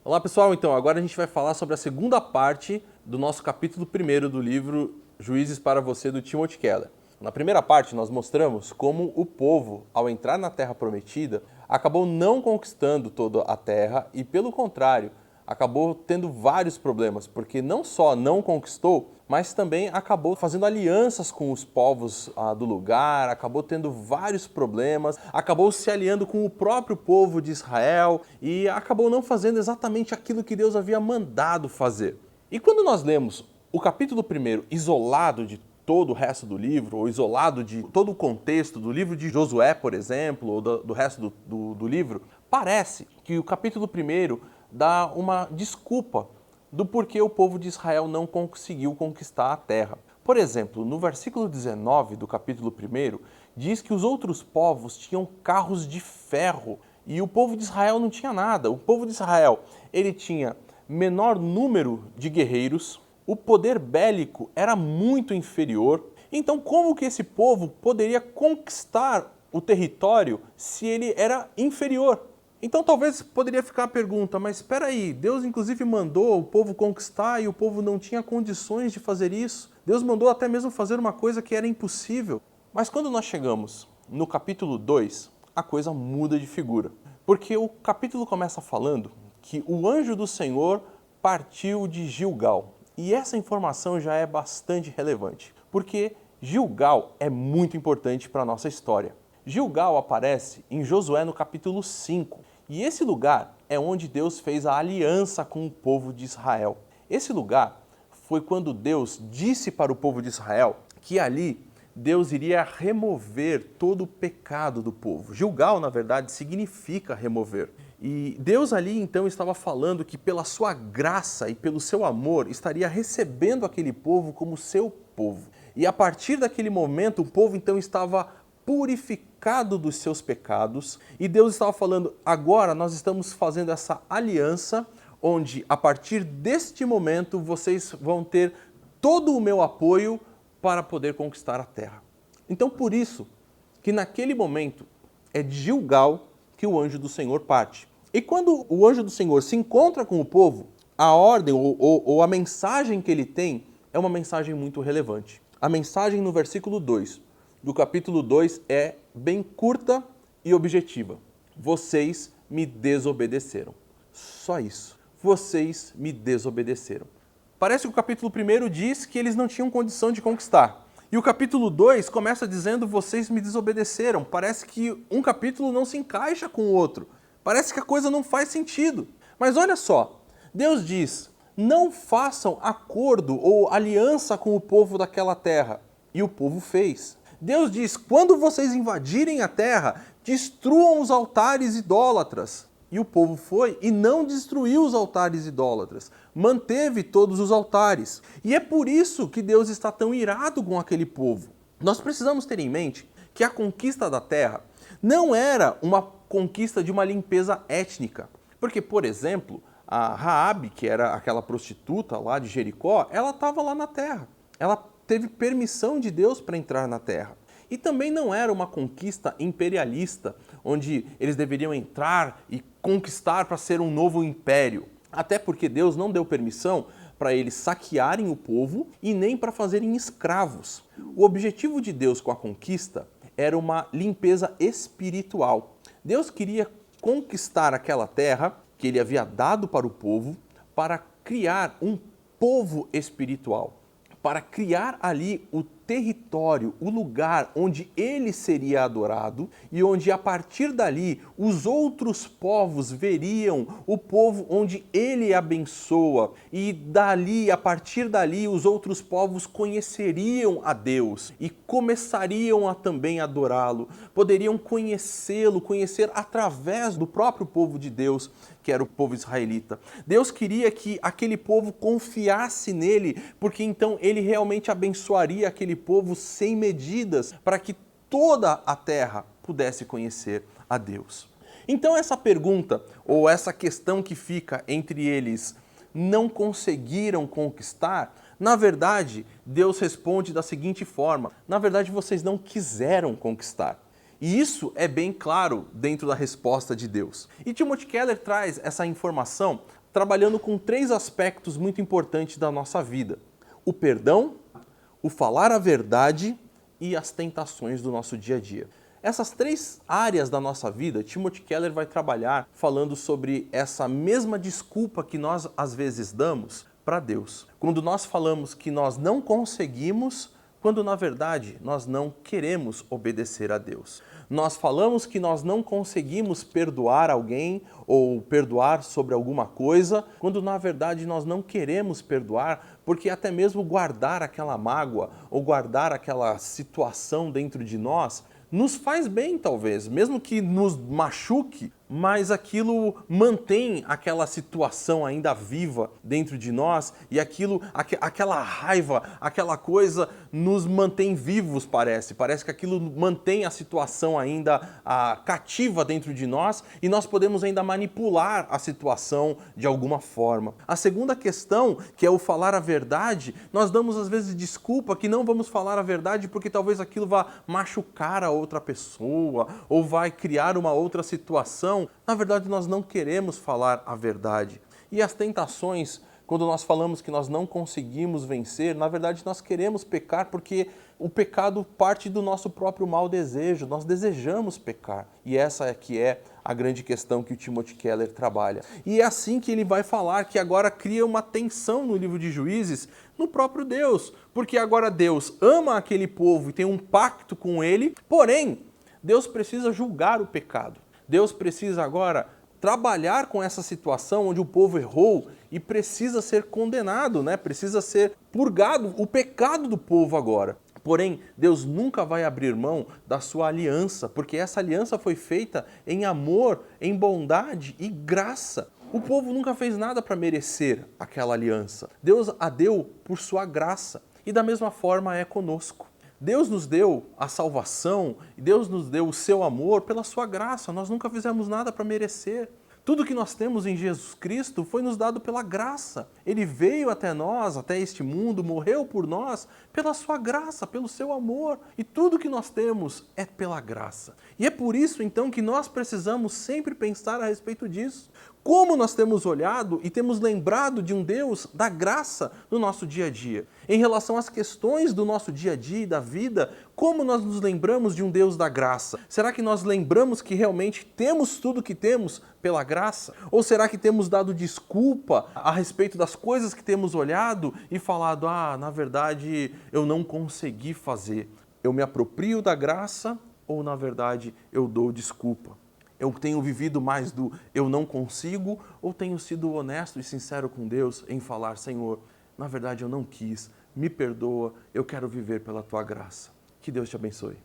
Olá pessoal, então agora a gente vai falar sobre a segunda parte do nosso capítulo 1 do livro Juízes para Você, do Timothy Keller. Na primeira parte nós mostramos como o povo, ao entrar na Terra Prometida, acabou não conquistando toda a terra e, pelo contrário, acabou tendo vários problemas, porque não só não conquistou, mas também acabou fazendo alianças com os povos do lugar, acabou tendo vários problemas, acabou se aliando com o próprio povo de Israel e acabou não fazendo exatamente aquilo que Deus havia mandado fazer. E quando nós lemos o capítulo 1 isolado de todo o resto do livro, ou isolado de todo o contexto do livro de Josué, por exemplo, ou do resto do livro, parece que o capítulo 1 dá uma desculpa do porquê o povo de Israel não conseguiu conquistar a terra. Por exemplo, no versículo 19 do capítulo 1, diz que os outros povos tinham carros de ferro e o povo de Israel não tinha nada. O povo de Israel, ele tinha menor número de guerreiros, o poder bélico era muito inferior. Então, como que esse povo poderia conquistar o território se ele era inferior? Então talvez poderia ficar a pergunta, mas espera aí, Deus inclusive mandou o povo conquistar e o povo não tinha condições de fazer isso. Deus mandou até mesmo fazer uma coisa que era impossível. Mas quando nós chegamos no capítulo 2, a coisa muda de figura. Porque o capítulo começa falando que o anjo do Senhor partiu de Gilgal. E essa informação já é bastante relevante, porque Gilgal é muito importante para a nossa história. Gilgal aparece em Josué no capítulo 5, e esse lugar é onde Deus fez a aliança com o povo de Israel. Esse lugar foi quando Deus disse para o povo de Israel que ali Deus iria remover todo o pecado do povo. Gilgal, na verdade, significa remover. E Deus ali então estava falando que pela sua graça e pelo seu amor estaria recebendo aquele povo como seu povo. E a partir daquele momento o povo então estava purificado dos seus pecados e Deus estava falando, agora nós estamos fazendo essa aliança onde a partir deste momento vocês vão ter todo o meu apoio para poder conquistar a terra. Então por isso que naquele momento é de Gilgal que o anjo do Senhor parte. E quando o anjo do Senhor se encontra com o povo, a ordem ou a mensagem que ele tem é uma mensagem muito relevante. A mensagem no versículo 2 do capítulo 2 é bem curta e objetiva. Vocês me desobedeceram. Só isso. Vocês me desobedeceram. Parece que o capítulo 1 diz que eles não tinham condição de conquistar. E o capítulo 2 começa dizendo, vocês me desobedeceram. Parece que um capítulo não se encaixa com o outro. Parece que a coisa não faz sentido. Mas olha só, Deus diz, não façam acordo ou aliança com o povo daquela terra. E o povo fez. Deus diz, quando vocês invadirem a terra, destruam os altares idólatras. E o povo foi e não destruiu os altares idólatras, manteve todos os altares. E é por isso que Deus está tão irado com aquele povo. Nós precisamos ter em mente que a conquista da terra não era uma conquista de uma limpeza étnica. Porque, por exemplo, a Raabe, que era aquela prostituta lá de Jericó, ela estava lá na terra. Ela teve permissão de Deus para entrar na terra. E também não era uma conquista imperialista, onde eles deveriam entrar e conquistar para ser um novo império. Até porque Deus não deu permissão para eles saquearem o povo e nem para fazerem escravos. O objetivo de Deus com a conquista era uma limpeza espiritual. Deus queria conquistar aquela terra que ele havia dado para o povo para criar um povo espiritual, para criar ali o território, o lugar onde ele seria adorado e onde a partir dali os outros povos veriam o povo onde ele abençoa e dali, a partir dali, os outros povos conheceriam a Deus e começariam a também adorá-lo, poderiam conhecê-lo, conhecer através do próprio povo de Deus, que era o povo israelita. Deus queria que aquele povo confiasse nele, porque então ele realmente abençoaria aquele povo sem medidas, para que toda a terra pudesse conhecer a Deus. Então essa pergunta, ou essa questão que fica entre eles, não conseguiram conquistar, na verdade, Deus responde da seguinte forma, na verdade vocês não quiseram conquistar. E isso é bem claro dentro da resposta de Deus. E Timothy Keller traz essa informação trabalhando com 3 aspectos muito importantes da nossa vida: o perdão, o falar a verdade e as tentações do nosso dia a dia. Essas 3 áreas da nossa vida, Timothy Keller vai trabalhar falando sobre essa mesma desculpa que nós às vezes damos para Deus. Quando nós falamos que nós não conseguimos, quando na verdade nós não queremos obedecer a Deus. Nós falamos que nós não conseguimos perdoar alguém ou perdoar sobre alguma coisa, quando na verdade nós não queremos perdoar, porque até mesmo guardar aquela mágoa ou guardar aquela situação dentro de nós nos faz bem, talvez, mesmo que nos machuque, mas aquilo mantém aquela situação ainda viva dentro de nós e aquela raiva, aquela coisa nos mantém vivos, parece que aquilo mantém a situação ainda cativa dentro de nós e nós podemos ainda manipular a situação de alguma forma. A segunda questão, que é o falar a verdade, nós damos às vezes desculpa que não vamos falar a verdade porque talvez aquilo vá machucar a outra pessoa ou vai criar uma outra situação. Na verdade, nós não queremos falar a verdade. E as tentações, quando nós falamos que nós não conseguimos vencer, na verdade nós queremos pecar porque o pecado parte do nosso próprio mau desejo, nós desejamos pecar. E essa é que é a grande questão que o Timothy Keller trabalha. E é assim que ele vai falar que agora cria uma tensão no livro de Juízes no próprio Deus, porque agora Deus ama aquele povo e tem um pacto com ele, porém, Deus precisa julgar o pecado. Deus precisa agora trabalhar com essa situação onde o povo errou e precisa ser condenado, né? Precisa ser purgado o pecado do povo agora. Porém, Deus nunca vai abrir mão da sua aliança, porque essa aliança foi feita em amor, em bondade e graça. O povo nunca fez nada para merecer aquela aliança. Deus a deu por sua graça. E da mesma forma é conosco. Deus nos deu a salvação, Deus nos deu o seu amor pela sua graça. Nós nunca fizemos nada para merecer. Tudo que nós temos em Jesus Cristo foi nos dado pela graça. Ele veio até nós, até este mundo, morreu por nós pela sua graça, pelo seu amor. E tudo que nós temos é pela graça. E é por isso então que nós precisamos sempre pensar a respeito disso. Como nós temos olhado e temos lembrado de um Deus da graça no nosso dia a dia. Em relação às questões do nosso dia a dia e da vida, como nós nos lembramos de um Deus da graça? Será que nós lembramos que realmente temos tudo que temos pela graça? Ou será que temos dado desculpa a respeito das coisas que temos olhado e falado, na verdade eu não consegui fazer. Eu me aproprio da graça ou na verdade eu dou desculpa? Eu tenho vivido mais do eu não consigo ou tenho sido honesto e sincero com Deus em falar, Senhor, na verdade eu não quis, me perdoa, eu quero viver pela Tua graça. Que Deus te abençoe.